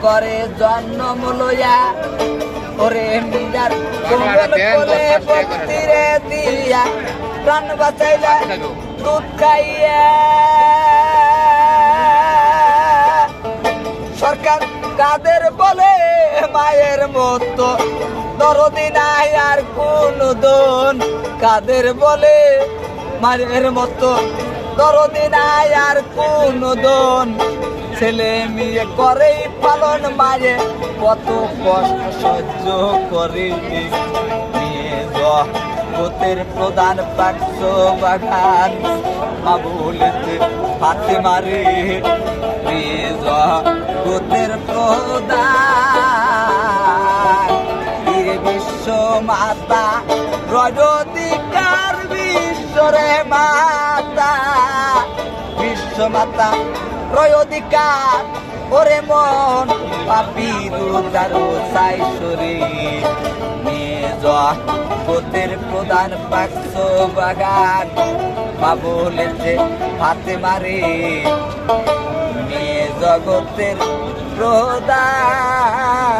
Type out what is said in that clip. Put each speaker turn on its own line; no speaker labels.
করে জন্ম লইয়া ওরে মিরার কোমল কোলে বক্তিরে দিয়া প্রাণ বাঁচাইলা দুধ খাইয়া সরকার কাদের বলে মায়ের মতো দরদি নাই আর কোন দন কাদের বলে মায়ের মতো দরদি নাই আর কোন দন ছেলে মেয়ে করে পালন মায়ে কত কষ্ট সহ্য করে নিয়ে জগতের প্রধান পাকশ বাগান বলেছে হাতে মারে জগতের প্রধান বিশ্ব মাতা রজদিকার বিশ্বরে মাতা বিশ্ব মাতা রয় অধিকার ওরে মন পাপির দারু সাইসরে জগতের প্রধান পাকশ বাগান মা বলেছে হাতে মারে মেয়ে জগতের প্রধান।